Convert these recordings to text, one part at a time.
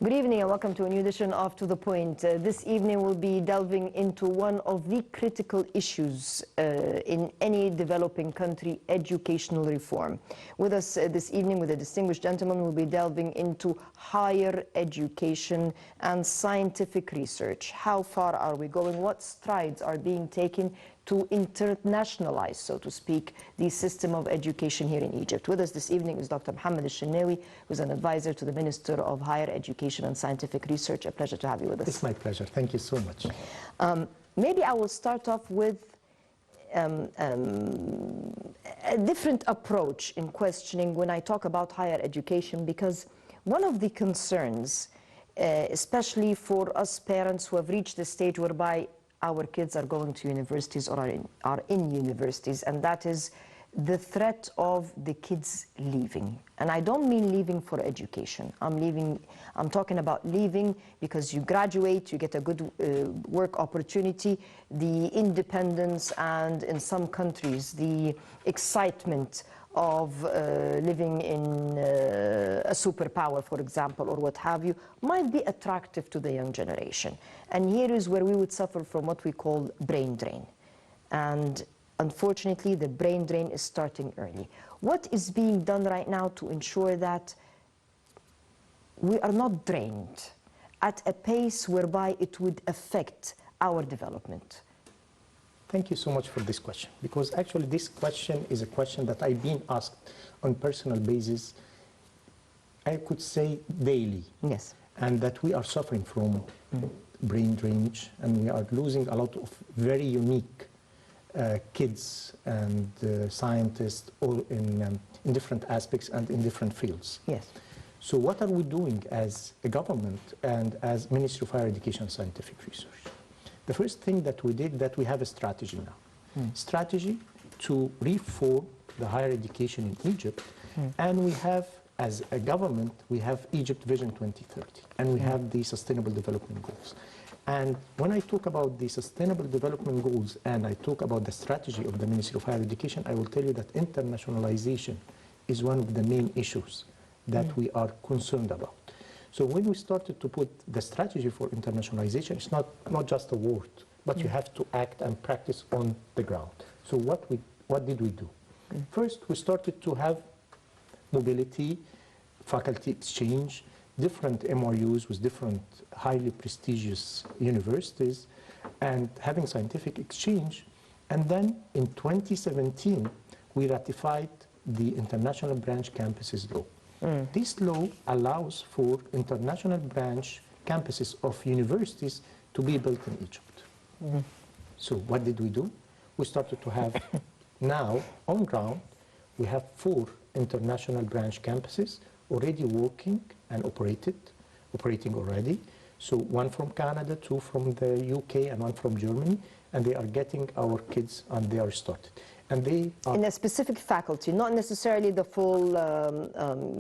Good evening and welcome to a new edition of To The Point. This evening we'll be delving into one of the critical issues in any developing country, educational reform. With us this evening with a distinguished gentleman, we'll be delving into higher education and scientific research. How far are we going? What strides are being taken to internationalize, so to speak, the system of education here in Egypt? With us this evening is Dr. Mohamed El Shinawi, who's an advisor to the Minister of Higher Education and Scientific Research. A pleasure to have you with us. It's my pleasure. Thank you so much. Maybe I will start off with a different approach in questioning when I talk about higher education, because one of the concerns, especially for us parents who have reached the stage whereby our kids are going to universities or are in universities, and that is the threat of the kids leaving. And I don't mean leaving for education. I'm talking about leaving because you graduate, you get a good work opportunity, the independence, and in some countries, the excitement of living in a superpower, for example, or what have you, might be attractive to the young generation. And here is where we would suffer from what we call brain drain. And unfortunately, the brain drain is starting early. What is being done right now to ensure that we are not drained at a pace whereby it would affect our development? Thank you so much for this question, because actually this question is a question that I've been asked on personal basis, I could say daily. Yes. And that we are suffering from brain drainage, and we are losing a lot of very unique kids and scientists, all in different aspects and in different fields. Yes. So what are we doing as a government and as Ministry of Higher Education and Scientific Research? The first thing that we did, that we have a strategy now. Strategy to reform the higher education in Egypt. And we have, as a government, we have Egypt Vision 2030. And we have the Sustainable Development Goals. And when I talk about the Sustainable Development Goals and I talk about the strategy of the Ministry of Higher Education, I will tell you that internationalization is one of the main issues that we are concerned about. So when we started to put the strategy for internationalization, it's not just a word, but you have to act and practice on the ground. So what did we do? First, we started to have mobility, faculty exchange, different MOUs with different highly prestigious universities, and having scientific exchange. And then in 2017, we ratified the International Branch Campuses Law. This law allows for international branch campuses of universities to be built in Egypt. So what did we do? We started to have now, on ground, we have 4 international branch campuses already working and operating already. So 1 from Canada, 2 from the UK, and 1 from Germany, and they are getting our kids, and they are started. And they are in a specific faculty, not necessarily the full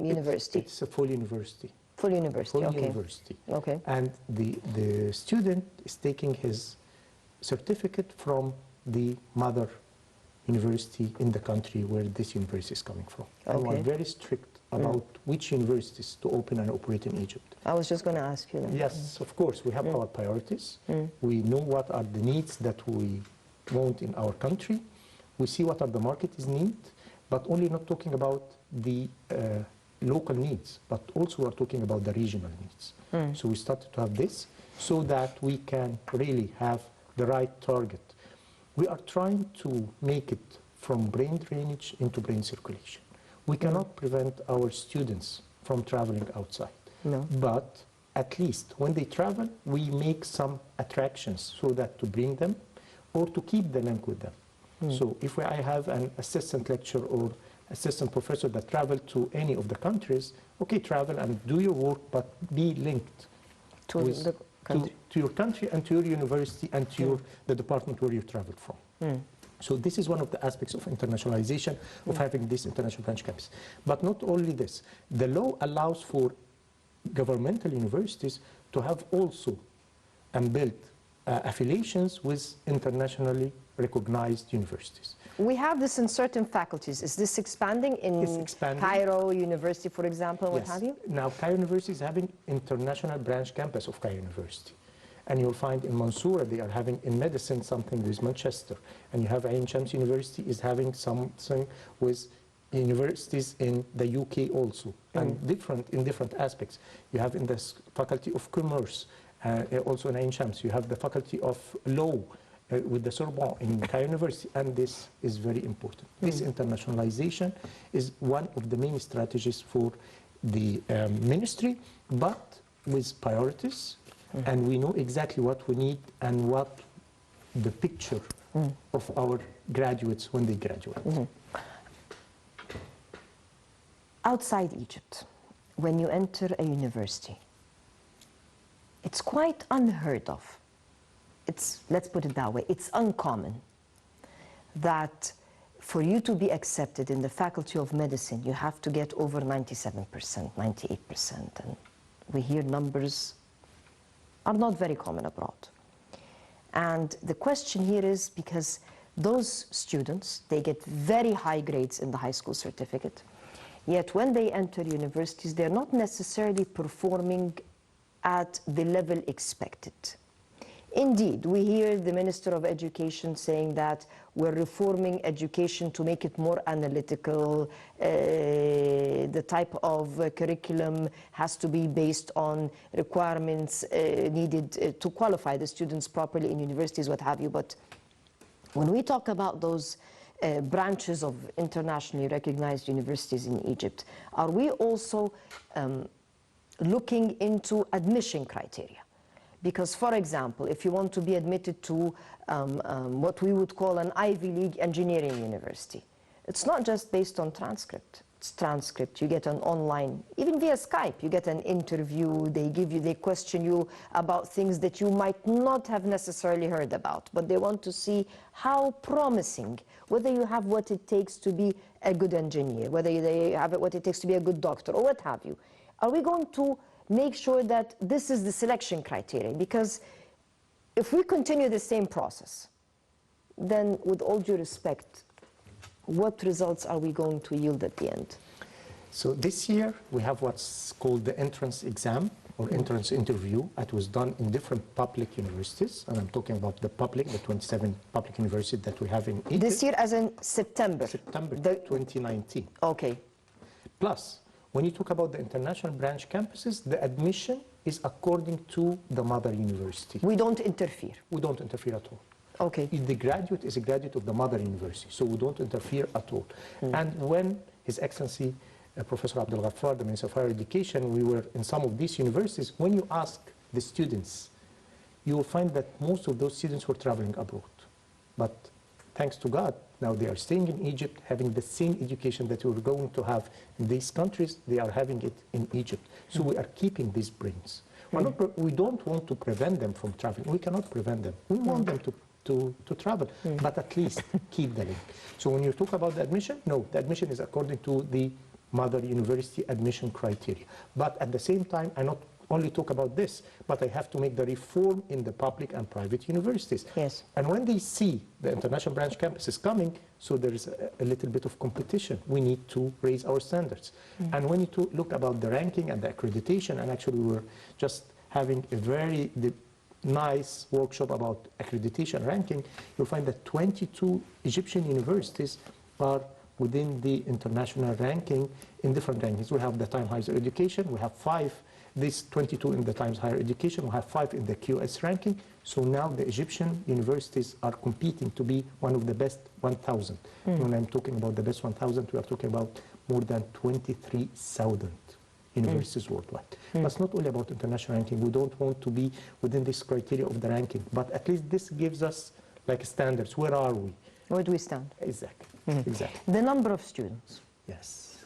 university. It's a full university. Full university, Full okay. university. Okay. And the student is taking his certificate from the mother university in the country where this university is coming from. And we're very strict about which universities to open and operate in Egypt. I was just going to ask you that. Yes, of course, we have our priorities. We know what are the needs that we want in our country. We see what are the market's needs, but only not talking about the local needs, but also we're talking about the regional needs. So we started to have this so that we can really have the right target. We are trying to make it from brain drainage into brain circulation. We cannot prevent our students from traveling outside. No. But at least when they travel, we make some attractions so that to bring them or to keep the link with them. So if I have an assistant lecturer or assistant professor that travel to any of the countries, okay, travel and do your work, but be linked to the country. To your country and to your university and to the department where you traveled from. So this is one of the aspects of internationalization, of having this international branch campus. But not only this, the law allows for governmental universities to have also and build affiliations with internationally recognized universities. We have this in certain faculties. Is this expanding in It's expanding. Cairo University, for example, what Yes. have you? Now, Cairo University is having international branch campus of Cairo University. And you'll find in Mansoura, they are having in medicine something with Manchester. And you have Ain Shams University is having something with universities in the UK also, and in different aspects. You have in the Faculty of Commerce, also in Ain Shams, you have the Faculty of Law with the Sorbonne in Cairo University, and this is very important. This internationalization is one of the main strategies for the ministry, but with priorities, and we know exactly what we need and what the picture of our graduates when they graduate. Outside Egypt, when you enter a university, it's quite unheard of. Let's put it that way, it's uncommon that for you to be accepted in the Faculty of Medicine, you have to get over 97%, 98%. And we hear numbers are not very common abroad. And the question here is because those students, they get very high grades in the high school certificate, yet when they enter universities, they're not necessarily performing at the level expected. Indeed, we hear the Minister of Education saying that we're reforming education to make it more analytical. The type of curriculum has to be based on requirements needed to qualify the students properly in universities, what have you. But when we talk about those branches of internationally recognized universities in Egypt, are we also looking into admission criteria? Because, for example, if you want to be admitted to what we would call an Ivy League engineering university, it's not just based on transcript. It's transcript, you get an online, even via Skype, you get an interview, they question you about things that you might not have necessarily heard about, but they want to see how promising, whether you have what it takes to be a good engineer, whether they have what it takes to be a good doctor, or what have you. Are we going to make sure that this is the selection criteria? Because if we continue the same process, then with all due respect, what results are we going to yield at the end? So this year, we have what's called the entrance exam or entrance interview. It was done in different public universities, and I'm talking about the public, the 27 public universities that we have in Egypt. This year as in September? September 2019. Okay. Plus, when you talk about the international branch campuses, the admission is according to the mother university. We don't interfere? We don't interfere at all. Okay. The graduate is a graduate of the mother university, so we don't interfere at all. And when His Excellency Professor Abdel Ghaffar, the Minister of Higher Education, we were in some of these universities, when you ask the students, you will find that most of those students were traveling abroad. But thanks to God, now they are staying in Egypt, having the same education that we were going to have in these countries, they are having it in Egypt. So we are keeping these brains. We don't want to prevent them from traveling. We cannot prevent them. We want them to travel, but at least keep the link. So when you talk about the admission, no, the admission is according to the mother university admission criteria. But at the same time, I not only talk about this, but I have to make the reform in the public and private universities. Yes. And when they see the international branch campus is coming, so there is a little bit of competition. We need to raise our standards. And when you look about the ranking and the accreditation, and actually we were just having a very nice workshop about accreditation ranking, you'll find that 22 Egyptian universities are within the international ranking in different rankings. We have the Times Higher Education, we have 5, these 22 in the Times Higher Education, we have 5 in the QS ranking. So now the Egyptian universities are competing to be one of the best 1,000. When I'm talking about the best 1,000, we are talking about more than 23,000 universities worldwide. But it's not only about international ranking. We don't want to be within this criteria of the ranking, but at least this gives us like standards. Where are we? Where do we stand? Exactly. Exactly. The number of students. Yes.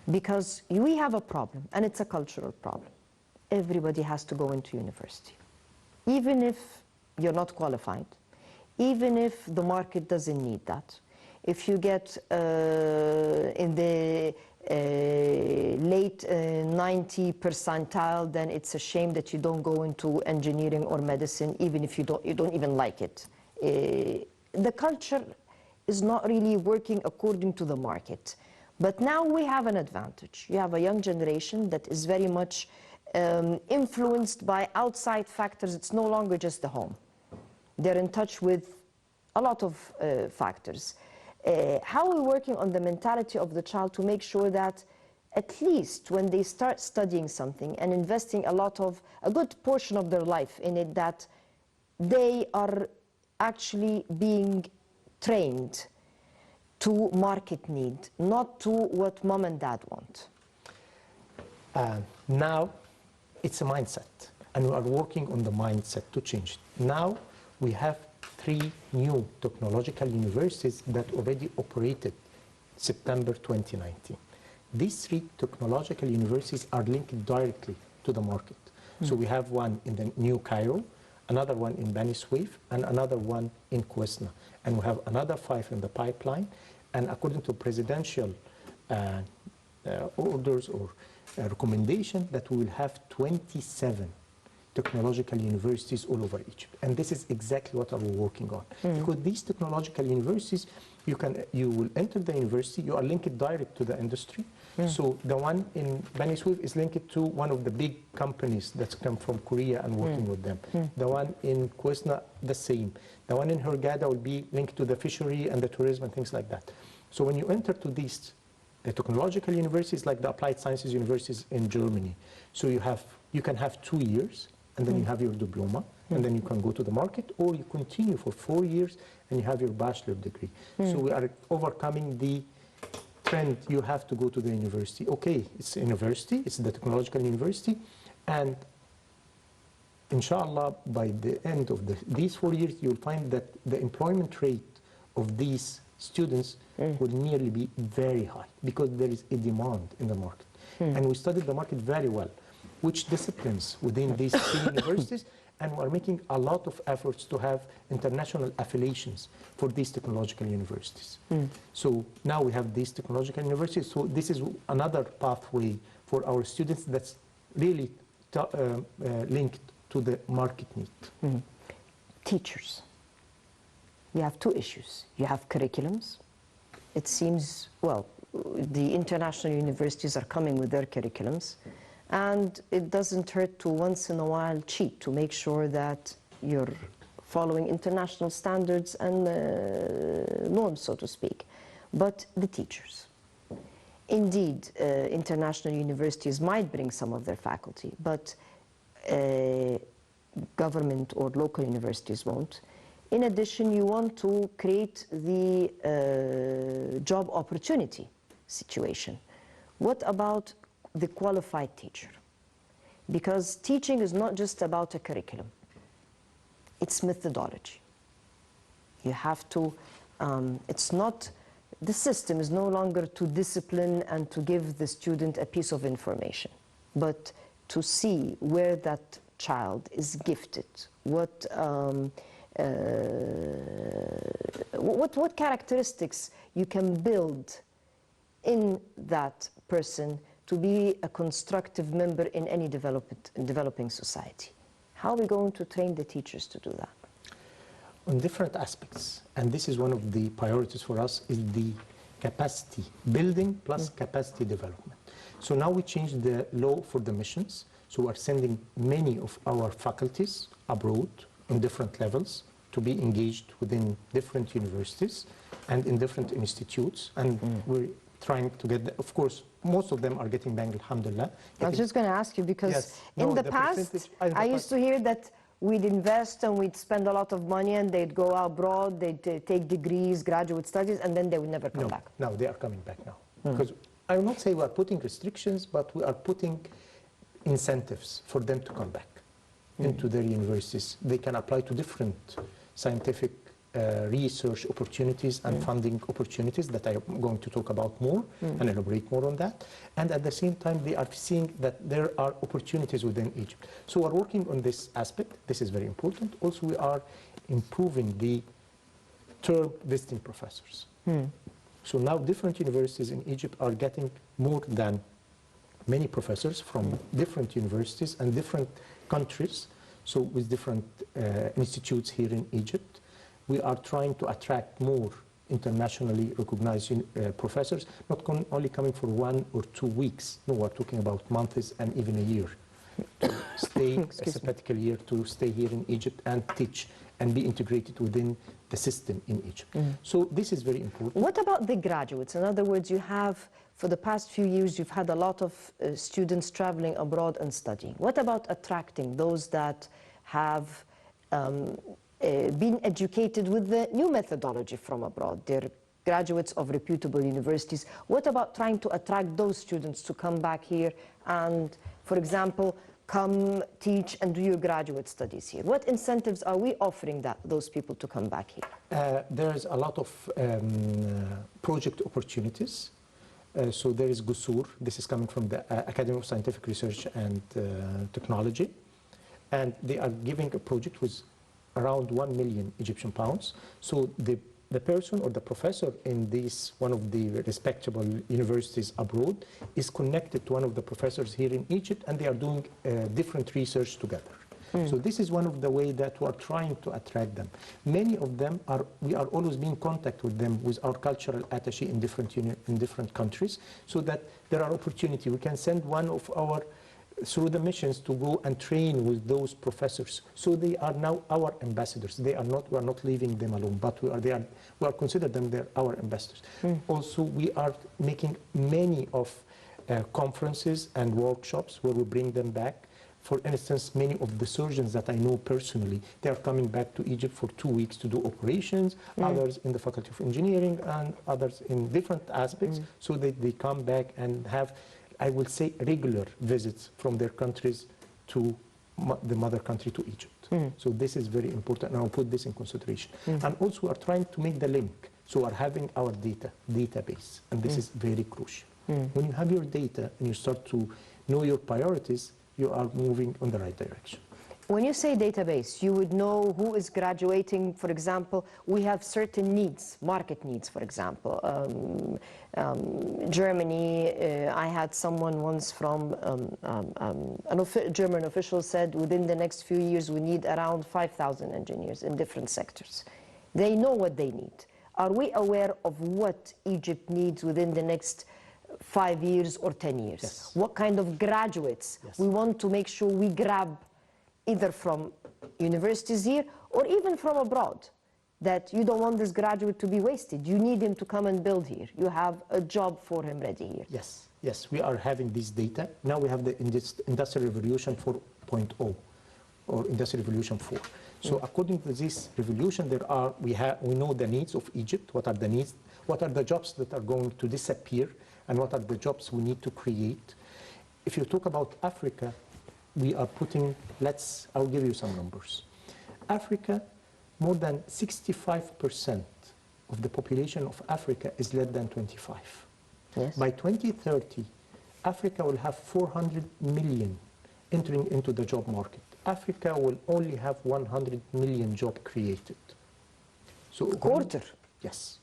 Because we have a problem, and it's a cultural problem. Everybody has to go into university. Even if you're not qualified, even if the market doesn't need that, if you get in the late 90 percentile, then it's a shame that you don't go into engineering or medicine, even if you don't even like it. The culture is not really working according to the market. But now we have an advantage. You have a young generation that is very much influenced by outside factors. It's no longer just the home. They're in touch with a lot of factors. How are we working on the mentality of the child to make sure that at least when they start studying something and investing a good portion of their life in it, that they are actually being trained to market need, not to what mom and dad want? Now, it's a mindset, and we are working on the mindset to change it. Now, we have 3 new technological universities that already operated September 2019. These 3 technological universities are linked directly to the market. So we have one in the New Cairo, another one in Bani Suef, and another one in Kwesna. And we have another 5 in the pipeline. And according to presidential orders or recommendation, that we will have 27 technological universities all over Egypt. And this is exactly what we're working on. Because these technological universities, you will enter the university, you are linked direct to the industry. So the one in Bani Suef is linked to one of the big companies that's come from Korea and working with them. The one in Kwesna, the same. The one in Hurghada will be linked to the fishery and the tourism and things like that. So when you enter to these technological universities, like the applied sciences universities in Germany, so you can have 2 years, and then you have your diploma, and then you can go to the market, or you continue for 4 years and you have your bachelor degree. So we are overcoming the trend, you have to go to the university. Okay, it's a university, it's the technological university, and inshallah, by the end of these 4 years, you'll find that the employment rate of these students will nearly be very high, because there is a demand in the market. And we studied the market very well, which disciplines within these 3 universities, and we're making a lot of efforts to have international affiliations for these technological universities. So now we have these technological universities, so this is another pathway for our students that's really linked to the market need. Teachers. You have 2 issues. You have curriculums. It seems, well, the international universities are coming with their curriculums, and it doesn't hurt to once in a while cheat to make sure that you're following international standards and norms, so to speak. But the teachers. Indeed, international universities might bring some of their faculty, but government or local universities won't. In addition, you want to create the job opportunity situation. What about the qualified teacher? Because teaching is not just about a curriculum. It's methodology. You have to, it's not, the system is no longer to discipline and to give the student a piece of information, but to see where that child is gifted, what characteristics you can build in that person to be a constructive member in any developing society. How are we going to train the teachers to do that? On different aspects, and this is one of the priorities for us, is the capacity building plus capacity development. So now we changed the law for the missions, so we're sending many of our faculties abroad on different levels to be engaged within different universities and in different institutes, and we're trying to get, of course, most of them are getting banked, alhamdulillah. I was just going to ask you, because in the past, I used to hear that we'd invest and we'd spend a lot of money and they'd go abroad, they'd take degrees, graduate studies, and then they would never come back. No, they are coming back now. Because I will not say we are putting restrictions, but we are putting incentives for them to come back into their universities. They can apply to different scientific research opportunities and funding opportunities that I am going to talk about more and elaborate more on that. And at the same time, they are seeing that there are opportunities within Egypt. So we're working on this aspect. This is very important. Also, we are improving the term visiting professors. So now different universities in Egypt are getting more than many professors from different universities and different countries, so with different institutes here in Egypt. We are trying to attract more internationally recognized professors, not only coming for 1 or 2 weeks. No, we're talking about months and even a year. To stay a sabbatical year, to stay here in Egypt and teach and be integrated within the system in Egypt. So this is very important. What about the graduates? In other words, you have, for the past few years, you've had a lot of students traveling abroad and studying. What about attracting those that have been educated with the new methodology from abroad? They're graduates of reputable universities. What about trying to attract those students to come back here and, for example, come teach and do your graduate studies here? What incentives are we offering those people to come back here? There's a lot of project opportunities. So there is GUSUR. This is coming from the Academy of Scientific Research and Technology. And they are giving a project with around 1 million Egyptian pounds. So the person or the professor in this one of the respectable universities abroad is connected to one of the professors here in Egypt, and they are doing different research together. So this is one of the ways that we are trying to attract them. Many of them we are always being in contact with them with our cultural attaché in different countries, so that there are opportunity. We can send one of our through the missions to go and train with those professors. So they are now our ambassadors. We are not leaving them alone, but we are consider them our ambassadors. Also, we are making many of conferences and workshops where we bring them back. For instance, many of the surgeons that I know personally, they are coming back to Egypt for 2 weeks to do operations, others in the Faculty of Engineering and others in different aspects, so that they come back and have, I will say, regular visits from their countries to the mother country, to Egypt. So this is very important, and I'll put this in consideration. And also we are trying to make the link. So we are having our database, and this is very crucial. When you have your data and you start to know your priorities, you are moving in the right direction. When you say database, you would know who is graduating. For example, we have certain needs, market needs, for example. Germany, I had someone once from, a German official said within the next few years we need around 5,000 engineers in different sectors. They know what they need. Are we aware of what Egypt needs within the next 5 years or 10 years? Yes. What kind of graduates we want to make sure we grab, either from universities here or even from abroad, that you don't want this graduate to be wasted. You need him to come and build here. You have a job for him ready here. Yes, yes, we are having this data. Now we have the Industrial Revolution 4.0 or Industrial Revolution 4. So according to this revolution, we know the needs of Egypt. What are the needs? What are the jobs that are going to disappear? And what are the jobs we need to create? If you talk about Africa, we are putting, I'll give you some numbers. Africa, more than 65% of the population of Africa is less than 25. Yes. By 2030, Africa will have 400 million entering into the job market. Africa will only have 100 million jobs created. So a quarter? Yes.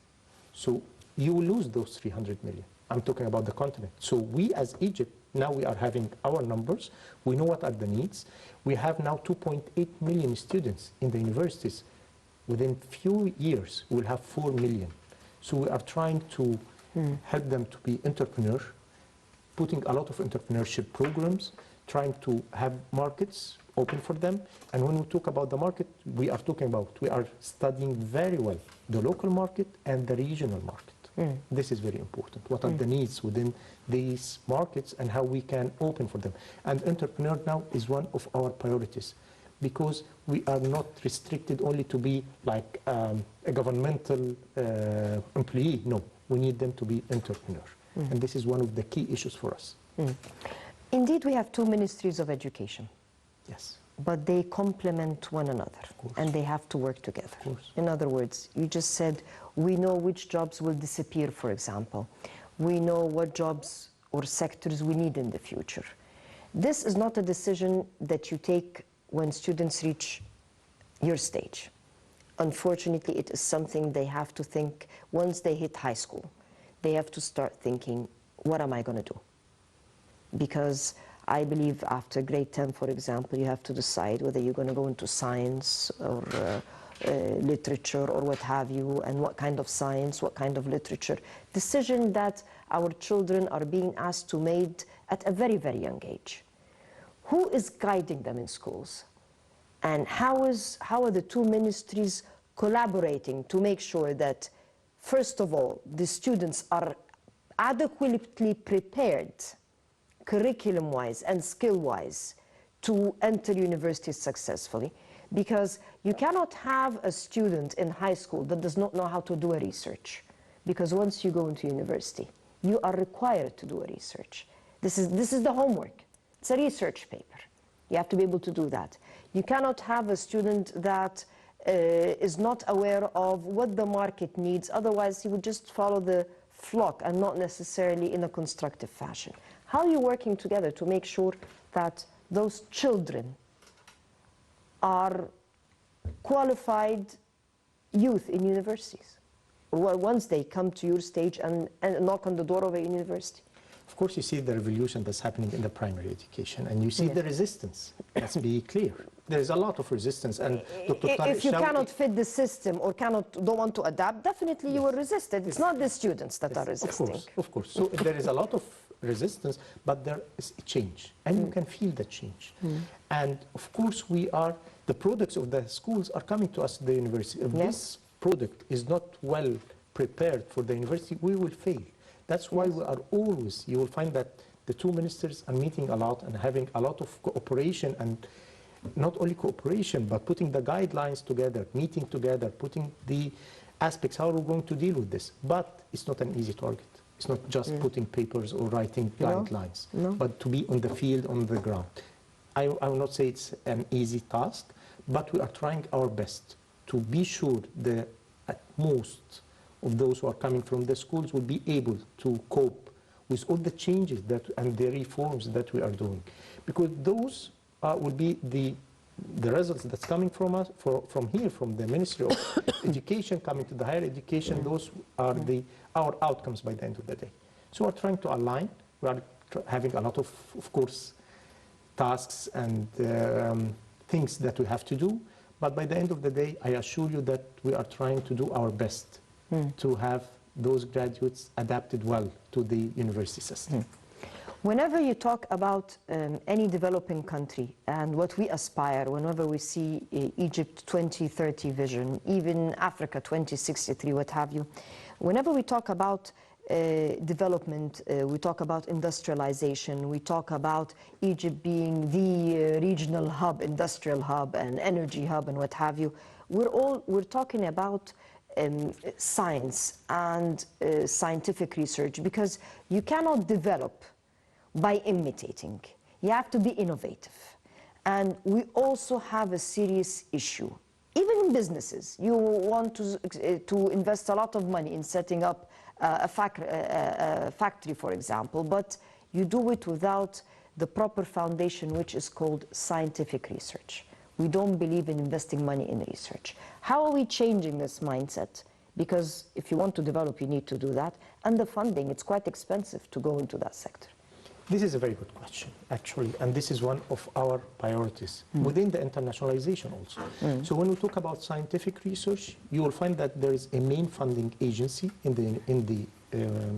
So you will lose those 300 million. I'm talking about the continent. So we as Egypt, now we are having our numbers. We know what are the needs. We have now 2.8 million students in the universities. Within few years, we'll have 4 million. So we are trying to help them to be entrepreneurs, putting a lot of entrepreneurship programs, trying to have markets open for them. And when we talk about the market, we are studying very well the local market and the regional market. This is very important. What are the needs within these markets and how we can open for them? And entrepreneur now is one of our priorities, because we are not restricted only to be like a governmental employee. No, we need them to be entrepreneur. And this is one of the key issues for us. Indeed, we have 2 ministries of education. Yes. But they complement one another, and they have to work together. In other words, you just said, we know which jobs will disappear, for example. We know what jobs or sectors we need in the future. This is not a decision that you take when students reach your stage. Unfortunately, it is something they have to think once they hit high school. They have to start thinking what am I going to do? Because I believe after grade 10, for example, you have to decide whether you're going to go into science or literature or what have you, and what kind of science, what kind of literature. Decision that our children are being asked to make at a very, very young age. Who is guiding them in schools? And how are the two ministries collaborating to make sure that, first of all, the students are adequately prepared, curriculum-wise and skill-wise, to enter universities successfully? Because you cannot have a student in high school that does not know how to do a research. Because once you go into university, you are required to do a research. This is the homework. It's a research paper. You have to be able to do that. You cannot have a student that is not aware of what the market needs. Otherwise, he would just follow the flock and not necessarily in a constructive fashion. How are you working together to make sure that those children are qualified youth in universities, once they come to your stage and knock on the door of a university? Of course, you see the revolution that's happening in the primary education, and you see the resistance. Let's be clear. There is a lot of resistance, and Dr. If you cannot fit the system or don't want to adapt, definitely you will resist it. It's not the students that are resisting. Of course. So there is a lot of resistance, but there is a change, and you can feel the change. And of course, the products of the schools are coming to us at the university. If this product is not well prepared for the university, we will fail. That's why we are always, you will find that the two ministers are meeting a lot and having a lot of cooperation, and not only cooperation, but putting the guidelines together, meeting together, putting the aspects, how we're going to deal with this. But it's not an easy target. It's not just putting papers or writing guidelines, but to be on the field, on the ground. I will not say it's an easy task, but we are trying our best to be sure that at most of those who are coming from the schools will be able to cope with all the changes and the reforms that we are doing. Because those will be the results that's coming from us, from here, from the Ministry of Education, coming to the higher education. Those are our outcomes by the end of the day. So we're trying to align. We are having a lot of course, tasks and things that we have to do. But by the end of the day, I assure you that we are trying to do our best to have those graduates adapted well to the university system. Whenever you talk about any developing country and what we aspire, whenever we see Egypt 2030 vision, even Africa 2063, what have you, whenever we talk about development, we talk about industrialization, we talk about Egypt being the regional hub, industrial hub and energy hub and what have you, we're talking about science and scientific research, because you cannot develop by imitating. You have to be innovative. And we also have a serious issue. Even in businesses, you want to invest a lot of money in setting up a factory, for example, but you do it without the proper foundation, which is called scientific research. We don't believe in investing money in research. How are we changing this mindset? Because if you want to develop, you need to do that. And the funding, it's quite expensive to go into that sector. This is a very good question, actually, and this is one of our priorities within the internationalization also. So when we talk about scientific research, you will find that there is a main funding agency in the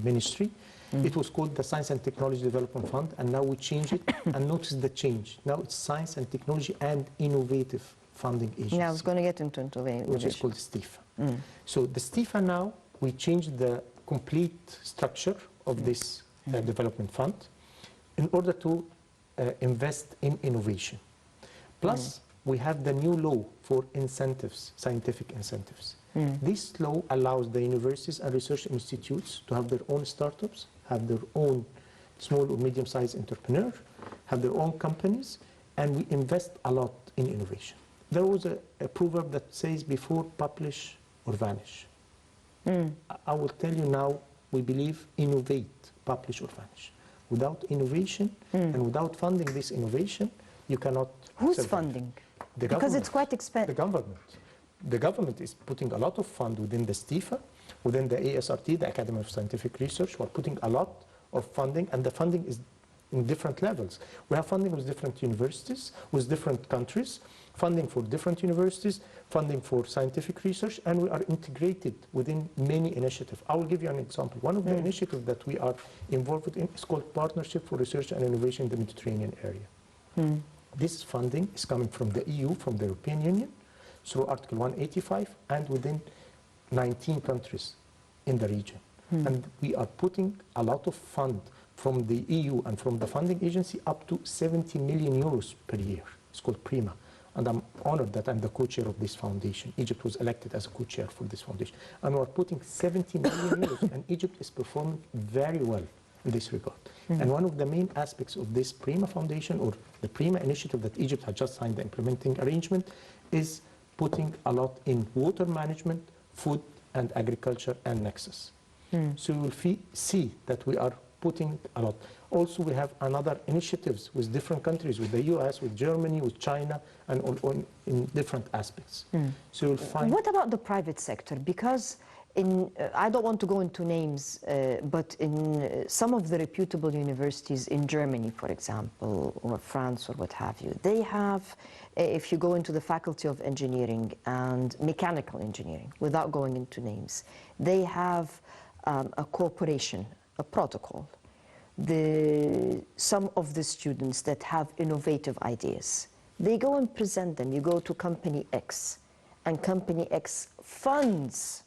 ministry. It was called the Science and Technology Development Fund, and now we change it, and notice the change. Now it's Science and Technology and Innovative Funding Agency. Yeah, I was going to get into innovation. Which is called STIFA. So the STIFA now, we changed the complete structure of this development fund in order to invest in innovation. Plus, we have the new law for incentives, scientific incentives. This law allows the universities and research institutes to have their own startups, have their own small or medium-sized entrepreneur, have their own companies, and we invest a lot in innovation. There was a proverb that says, before publish or vanish. I will tell you now, we believe innovate, publish or vanish. Without innovation and without funding this innovation, you cannot Who's survive. funding? The Because government. it's quite expensive. The government. The government is putting a lot of fund within the STIFA, within the ASRT, the Academy of Scientific Research. We're putting a lot of funding, and the funding is in different levels. We have funding with different universities, with different countries, funding for different universities, funding for scientific research, and we are integrated within many initiatives. I will give you an example. One of the initiatives that we are involved in is called Partnership for Research and Innovation in the Mediterranean Area. This funding is coming from the EU, from the European Union, through Article 185, and within 19 countries in the region. And we are putting a lot of fund from the EU and from the funding agency up to 70 million euros per year. It's called PRIMA. And I'm honored that I'm the co-chair of this foundation. Egypt was elected as a co-chair for this foundation. And we're putting 70 million euros, and Egypt is performing very well in this regard. And one of the main aspects of this PRIMA foundation, or the PRIMA initiative that Egypt had just signed the implementing arrangement, is putting a lot in water management, food and agriculture, and nexus. So you will see that we are putting a lot. Also, we have another initiatives with different countries, with the US, with Germany, with China, and in different aspects. So you'll find... What about the private sector? Because I don't want to go into names, but in some of the reputable universities in Germany, for example, or France, or what have you, they have, if you go into the Faculty of Engineering and Mechanical Engineering, without going into names, they have a cooperation, a protocol. Some of the students that have innovative ideas, they go and present them. You go to Company X, and Company X funds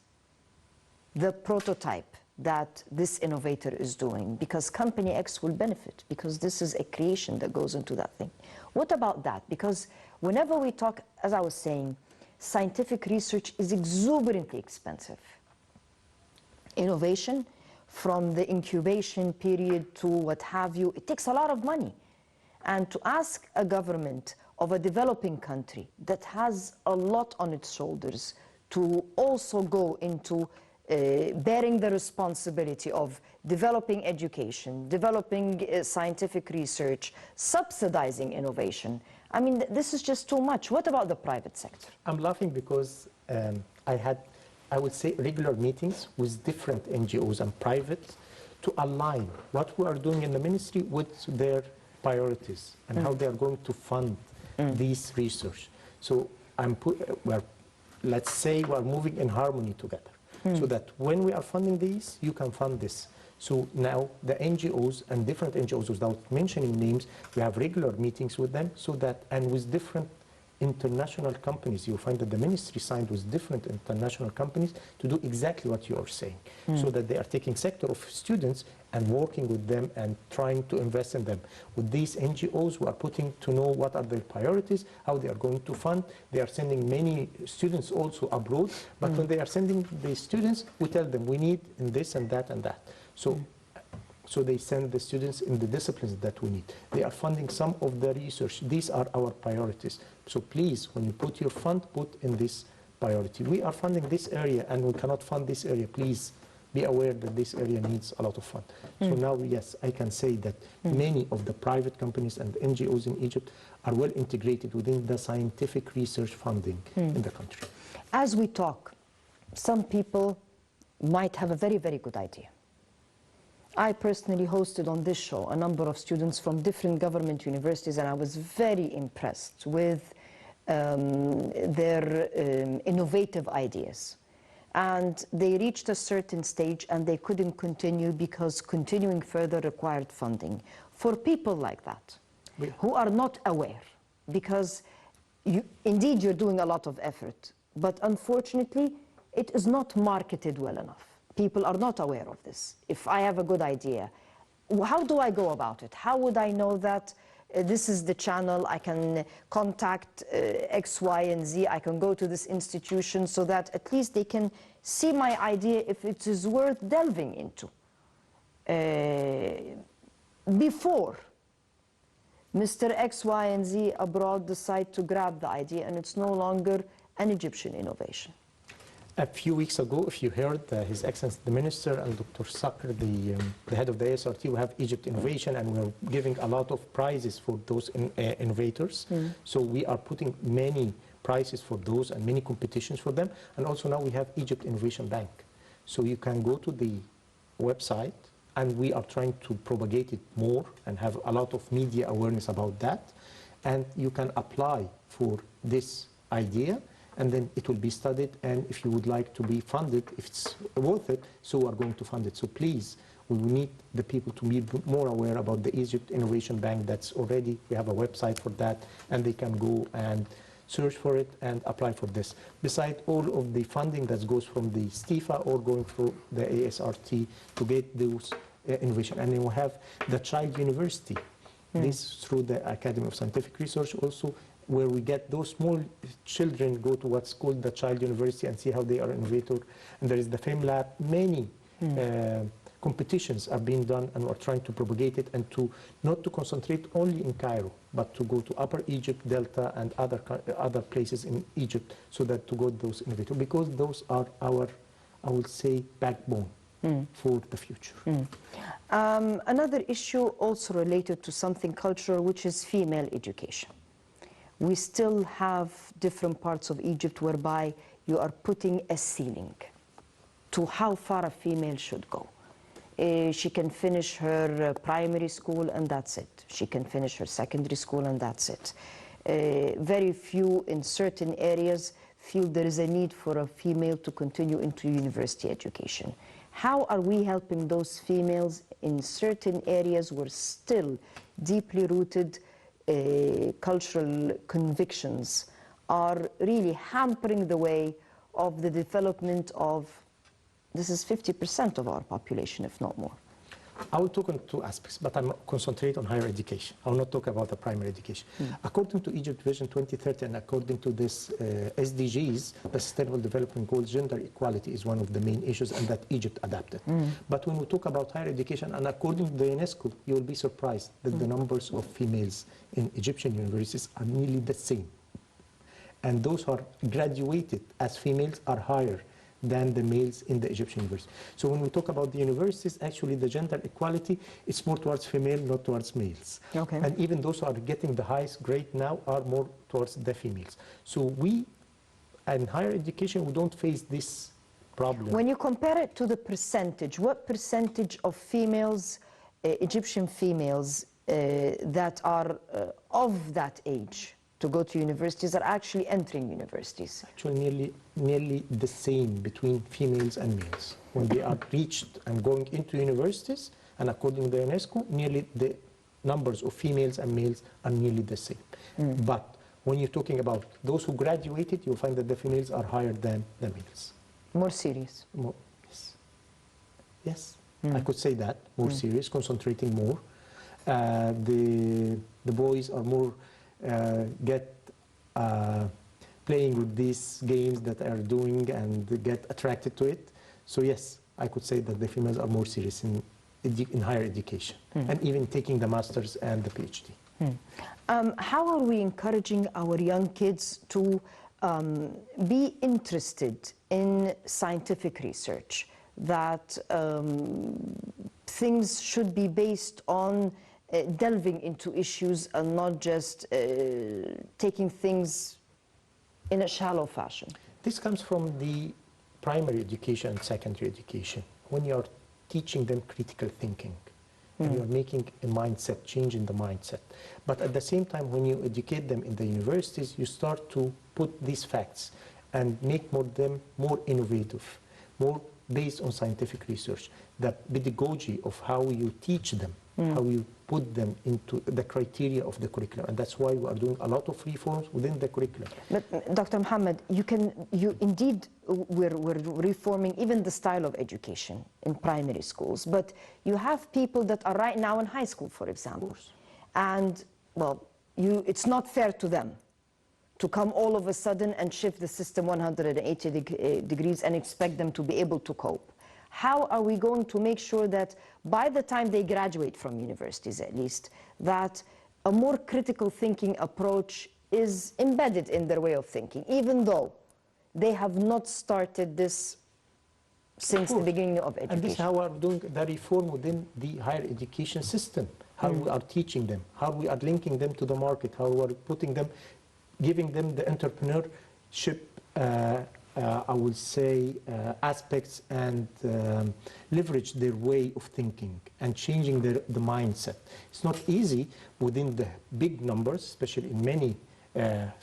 the prototype that this innovator is doing, because Company X will benefit, because this is a creation that goes into that thing. What about that? Because whenever we talk, as I was saying, scientific research is exuberantly expensive. Innovation, from the incubation period to what have you, it takes a lot of money. And to ask a government of a developing country that has a lot on its shoulders to also go into bearing the responsibility of developing education, developing scientific research, subsidizing innovation, I mean, this is just too much. What about the private sector? I'm laughing because I would say, regular meetings with different NGOs and private to align what we are doing in the ministry with their priorities and how they are going to fund this research. So let's say we are moving in harmony together, so that when we are funding these, you can fund this. So now the NGOs and different NGOs, without mentioning names, we have regular meetings with them, so that, and with different international companies. You'll find that the ministry signed with different international companies to do exactly what you are saying, so that they are taking sector of students and working with them and trying to invest in them. With these NGOs, we are putting to know what are their priorities, how they are going to fund. They are sending many students also abroad, but when they are sending the students, we tell them we need in this and that and that. So they send the students in the disciplines that we need. They are funding some of the research. These are our priorities. So please, when you put your fund, put in this priority. We are funding this area and we cannot fund this area. Please be aware that this area needs a lot of fund. So now, yes, I can say that many of the private companies and NGOs in Egypt are well integrated within the scientific research funding in the country. As we talk, some people might have a very, very good idea. I personally hosted on this show a number of students from different government universities, and I was very impressed with their innovative ideas. And they reached a certain stage and they couldn't continue because continuing further required funding. For people like that, who are not aware, because indeed you're doing a lot of effort, but unfortunately it is not marketed well enough. People are not aware of this. If I have a good idea, how do I go about it? How would I know that this is the channel, I can contact X, Y, and Z, I can go to this institution so that at least they can see my idea if it is worth delving into? Before Mr. X, Y, and Z abroad decide to grab the idea and it's no longer an Egyptian innovation. A few weeks ago, if you heard, His Excellency the Minister and Dr. Sakr, the head of the ASRT, we have Egypt Innovation, and we're giving a lot of prizes for those innovators. So we are putting many prizes for those and many competitions for them. And also now we have Egypt Innovation Bank. So you can go to the website and we are trying to propagate it more and have a lot of media awareness about that. And you can apply for this idea, and then it will be studied, and if you would like to be funded, if it's worth it, so we are going to fund it. So please, we need the people to be more aware about the Egypt Innovation Bank. That's already, we have a website for that, and they can go and search for it and apply for this. Besides all of the funding that goes from the STIFA or going through the ASRT to get those innovation. And then we have the Child University. This through the Academy of Scientific Research also, where we get those small children go to what's called the Child University and see how they are innovator. And there is the FemLab. Many competitions are being done, and we're trying to propagate it, and to not to concentrate only in Cairo, but to go to Upper Egypt, Delta, and other places in Egypt, so that to go those innovators, because those are our, I would say, backbone for the future. Another issue also related to something cultural, which is female education. We still have different parts of Egypt whereby you are putting a ceiling to how far a female should go. She can finish her primary school and that's it. She can finish her secondary school and that's it. Very few in certain areas feel there is a need for a female to continue into university education. How are we helping those females in certain areas where still deeply rooted cultural convictions are really hampering the way of the development of, this is 50% of our population, if not more? I will talk on two aspects, but I'm concentrate on higher education. I will not talk about the primary education. According to Egypt Vision 2030 and according to this SDGs, the Sustainable Development Goals, gender equality is one of the main issues, and that Egypt adapted. But when we talk about higher education, and according to the UNESCO, you will be surprised that the numbers of females in Egyptian universities are nearly the same. And those who are graduated as females are higher than the males in the Egyptian university. So when we talk about the universities, actually the gender equality is more towards female, not towards males. Okay. And even those who are getting the highest grade now are more towards the females. So we, in higher education, we don't face this problem. When you compare it to the percentage, what percentage of females, Egyptian females, that are of that age to go to universities are actually entering universities? Actually, nearly the same between females and males. When they are reached and going into universities, and according to the UNESCO, nearly the numbers of females and males are nearly the same. But when you're talking about those who graduated, you'll find that the females are higher than the males. More serious? More, yes. Yes, I could say that. More serious, concentrating more. The boys are more playing with these games that are doing and get attracted to it. So yes, I could say that the females are more serious in higher education and even taking the masters and the PhD. How are we encouraging our young kids to be interested in scientific research, that things should be based on delving into issues and not just taking things in a shallow fashion? This comes from the primary education and secondary education. When you are teaching them critical thinking, and you're making a mindset, change in the mindset. But at the same time, when you educate them in the universities, you start to put these facts and make them more innovative, more based on scientific research. The pedagogy of how you teach them, how you put them into the criteria of the curriculum. And that's why we are doing a lot of reforms within the curriculum. But Dr. Mohamed, we're reforming even the style of education in primary schools, but you have people that are right now in high school, for example. And, well, it's not fair to them to come all of a sudden and shift the system 180 degrees and expect them to be able to cope. How are we going to make sure that by the time they graduate from universities, at least, that a more critical thinking approach is embedded in their way of thinking, even though they have not started this since the beginning of education? And this is how we are doing the reform within the higher education system, how we are teaching them, how we are linking them to the market, how we are putting them, giving them the entrepreneurship I will say, aspects and leverage their way of thinking and changing the mindset. It's not easy within the big numbers, especially in many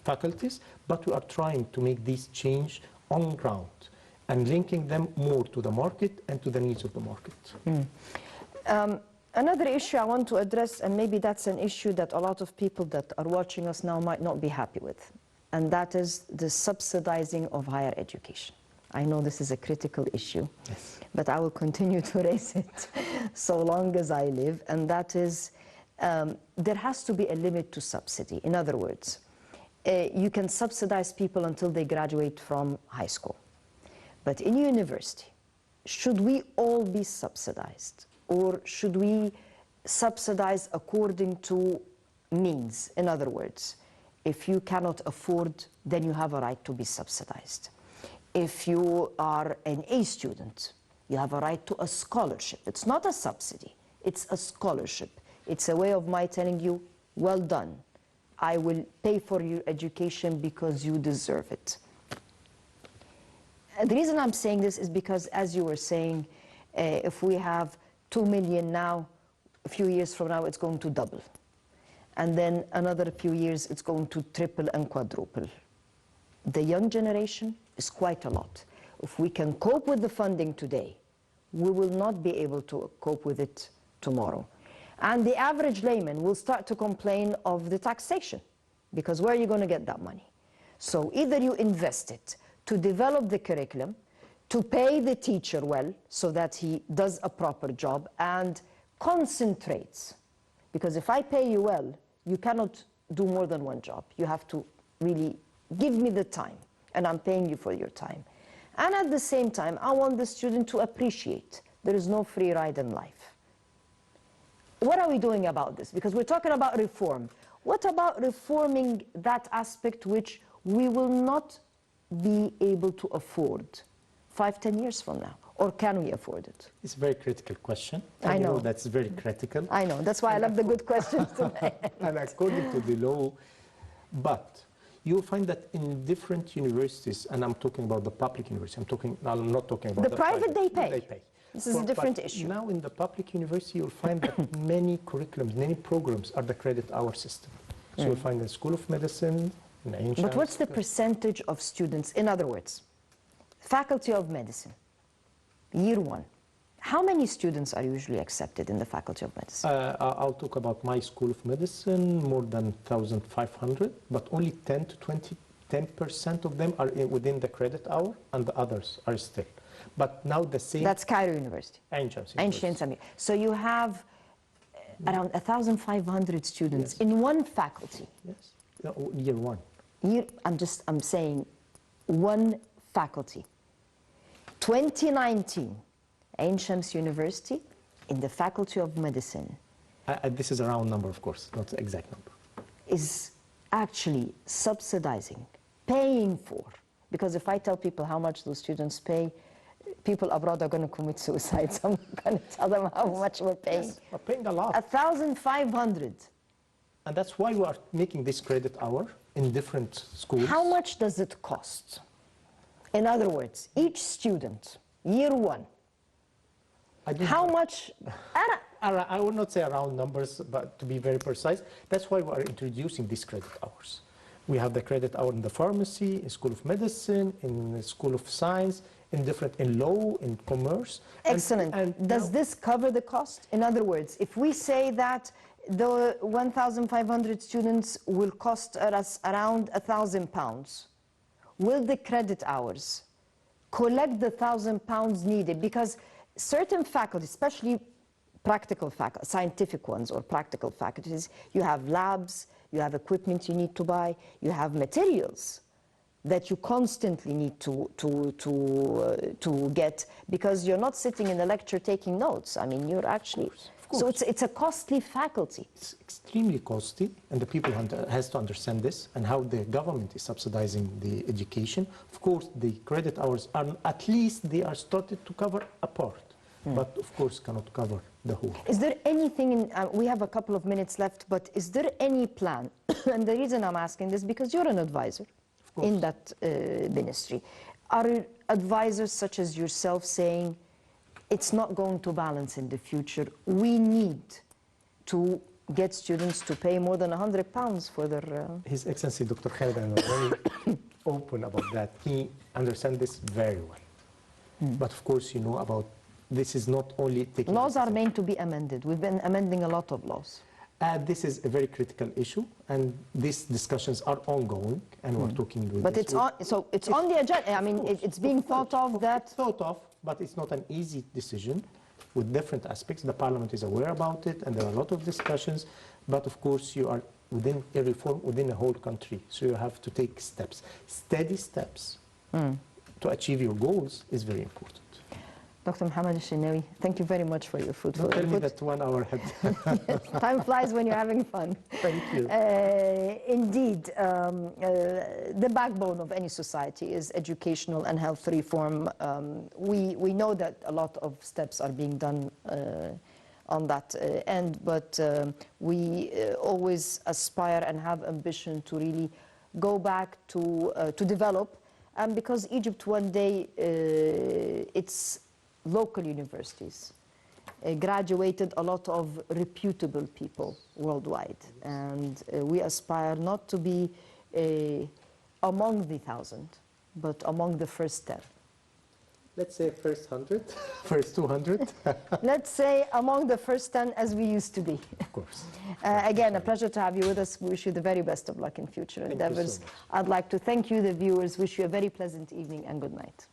faculties, but we are trying to make these change on ground and linking them more to the market and to the needs of the market. Another issue I want to address, and maybe that's an issue that a lot of people that are watching us now might not be happy with, and that is the subsidizing of higher education. I know this is a critical issue, yes, but I will continue to raise it so long as I live, and that is there has to be a limit to subsidy. In other words, you can subsidize people until they graduate from high school. But in university, should we all be subsidized? Or should we subsidize according to means? In other words, if you cannot afford, then you have a right to be subsidized. If you are an A student, you have a right to a scholarship. It's not a subsidy, it's a scholarship. It's a way of my telling you, well done. I will pay for your education because you deserve it. The reason I'm saying this is because, as you were saying, if we have 2 million now, a few years from now, it's going to double. And then another few years, it's going to triple and quadruple. The young generation is quite a lot. If we can cope with the funding today, we will not be able to cope with it tomorrow. And the average layman will start to complain of the taxation, because where are you going to get that money? So either you invest it to develop the curriculum, to pay the teacher well so that he does a proper job and concentrates. Because if I pay you well, you cannot do more than one job. You have to really give me the time, and I'm paying you for your time. And at the same time, I want the student to appreciate there is no free ride in life. What are we doing about this? Because we're talking about reform. What about reforming that aspect which we will not be able to afford 5-10 years from now? Or can we afford it? It's a very critical question. I know. That's very critical. I know. That's why I love the good questions today. And according to the law, but you'll find that in different universities, and I'm talking about the public university, I'm not talking about the private, they pay. They pay. This is a different issue. Now in the public university, you'll find that many curriculums, many programs are the credit hour system. So you'll find the School of Medicine, in ancient. But what's the percentage of students? In other words, Faculty of Medicine, year one, how many students are usually accepted in the Faculty of Medicine? I'll talk about my School of Medicine, more than 1,500, but only 10% of them are within the credit hour, and the others are still. But now the same... That's Cairo University. Ancient. So you have around 1,500 students, yes, in one faculty. Yes, no, year one. I'm saying one faculty. 2019, Ain Shams University, in the Faculty of Medicine. This is a round number, of course, not the exact number. Is actually subsidizing, paying for, because if I tell people how much those students pay, people abroad are going to commit suicide. So I'm going to tell them how much we're paying. Yes, we're paying a lot. 1,500. And that's why we are making this credit hour in different schools. How much does it cost? In other words, each student, year one, how much? I would not say around numbers, but to be very precise, that's why we are introducing these credit hours. We have the credit hour in the pharmacy, in School of Medicine, in the School of Science, in law, in commerce. Excellent. And does this cover the cost? In other words, if we say that the 1,500 students will cost us around £1,000, will the credit hours collect the £1,000 needed? Because certain faculties, especially practical faculties, scientific ones or practical faculties, you have labs, you have equipment you need to buy, you have materials that you constantly need to get, because you're not sitting in a lecture taking notes. I mean, you're actually... Of course. So it's a costly faculty. It's extremely costly, and the people has to understand this, and how the government is subsidizing the education. Of course, the credit hours are, at least they are started to cover a part, but of course cannot cover the whole. Is there anything, in, we have a couple of minutes left, but is there any plan, and the reason I'm asking this, because you're an advisor in that ministry, are advisors such as yourself saying it's not going to balance in the future? We need to get students to pay more than £100 for their... His Excellency Dr. Khaled is very open about that. He understands this very well. But of course, you know about this is not only taking... Laws are meant to be amended. We've been amending a lot of laws. This is a very critical issue, and these discussions are ongoing, and we're talking with But this it's on, so it's on the agenda. I mean, it's being thought of that... Thought of, but it's not an easy decision with different aspects. The Parliament is aware about it, and there are a lot of discussions. But of course, you are within a reform within a whole country, so you have to take steps. Steady steps to achieve your goals is very important. Dr. Mohamed El Shinawi, thank you very much for your fruitful Don't tell me input. that 1 hour had. Time flies when you're having fun. Thank you. Indeed, the backbone of any society is educational and health reform. We know that a lot of steps are being done on that end, but we always aspire and have ambition to really go back to develop, and because Egypt one day, its local universities graduated a lot of reputable people worldwide, and we aspire not to be among the 1,000, but among the first 10. Let's say first 100, first 200. Let's say among the first 10 as we used to be. Of course. Again, a pleasure to have you with us. We wish you the very best of luck in future endeavors. So much. I'd like to thank you, the viewers. Wish you a very pleasant evening and good night.